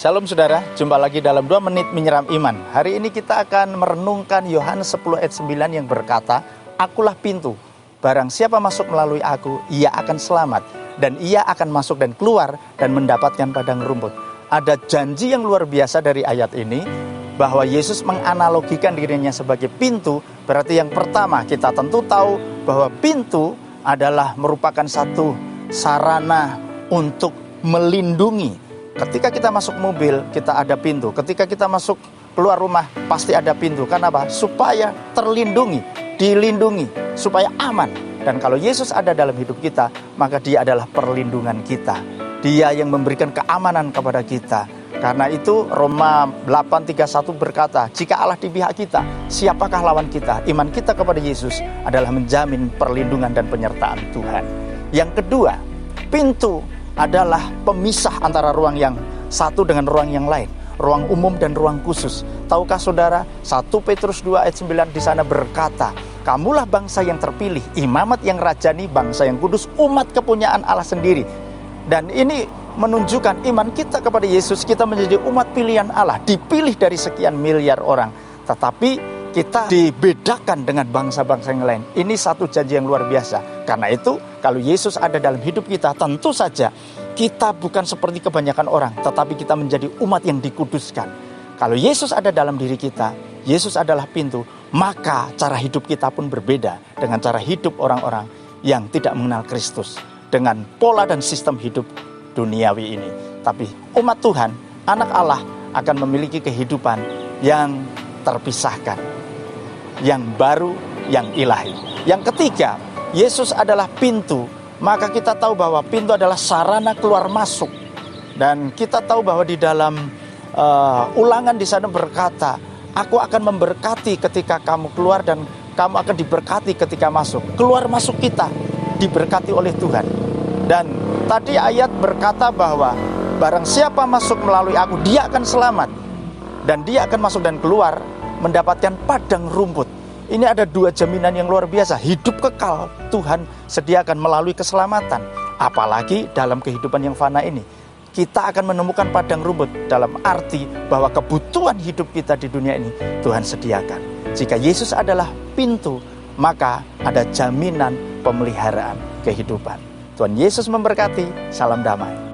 Shalom saudara, jumpa lagi dalam 2 menit menyeram iman. Hari ini kita akan merenungkan Yohanes 10 ayat 9 yang berkata, "Akulah pintu, barang siapa masuk melalui aku, ia akan selamat. Dan ia akan masuk dan keluar dan mendapatkan padang rumput." Ada janji yang luar biasa dari ayat ini, bahwa Yesus menganalogikan dirinya sebagai pintu. Berarti yang pertama kita tentu tahu bahwa pintu adalah merupakan satu sarana untuk melindungi. Ketika kita masuk mobil, kita ada pintu. Ketika kita masuk keluar rumah, pasti ada pintu. Kenapa? Supaya terlindungi, dilindungi, supaya aman. Dan kalau Yesus ada dalam hidup kita, maka Dia adalah perlindungan kita. Dia yang memberikan keamanan kepada kita. Karena itu Roma 8:31 berkata, jika Allah di pihak kita, siapakah lawan kita? Iman kita kepada Yesus adalah menjamin perlindungan dan penyertaan Tuhan. Yang kedua, pintu adalah pemisah antara ruang yang satu dengan ruang yang lain, ruang umum dan ruang khusus. Tahukah saudara, 1 Petrus 2 ayat 9 di sana berkata, kamulah bangsa yang terpilih, imamat yang rajani, bangsa yang kudus, umat kepunyaan Allah sendiri. Dan ini menunjukkan iman kita kepada Yesus, kita menjadi umat pilihan Allah, dipilih dari sekian miliar orang. Tetapi kita dibedakan dengan bangsa-bangsa yang lain. Ini satu janji yang luar biasa. Karena itu, kalau Yesus ada dalam hidup kita, tentu saja kita bukan seperti kebanyakan orang, tetapi kita menjadi umat yang dikuduskan. Kalau Yesus ada dalam diri kita, Yesus adalah pintu, maka cara hidup kita pun berbeda dengan cara hidup orang-orang yang tidak mengenal Kristus, dengan pola dan sistem hidup duniawi ini. Tapi umat Tuhan, anak Allah, akan memiliki kehidupan yang terpisahkan, yang baru, yang ilahi. Yang ketiga, Yesus adalah pintu. Maka kita tahu bahwa pintu adalah sarana keluar masuk. Dan kita tahu bahwa di dalam Ulangan di sana berkata, aku akan memberkati ketika kamu keluar dan kamu akan diberkati ketika masuk. Keluar masuk kita diberkati oleh Tuhan. Dan tadi ayat berkata bahwa barang siapa masuk melalui aku, dia akan selamat. Dan dia akan masuk dan keluar mendapatkan padang rumput. Ini ada dua jaminan yang luar biasa. Hidup kekal Tuhan sediakan melalui keselamatan. Apalagi dalam kehidupan yang fana ini, kita akan menemukan padang rumput, dalam arti bahwa kebutuhan hidup kita di dunia ini Tuhan sediakan. Jika Yesus adalah pintu, maka ada jaminan pemeliharaan kehidupan. Tuhan Yesus memberkati. Salam damai.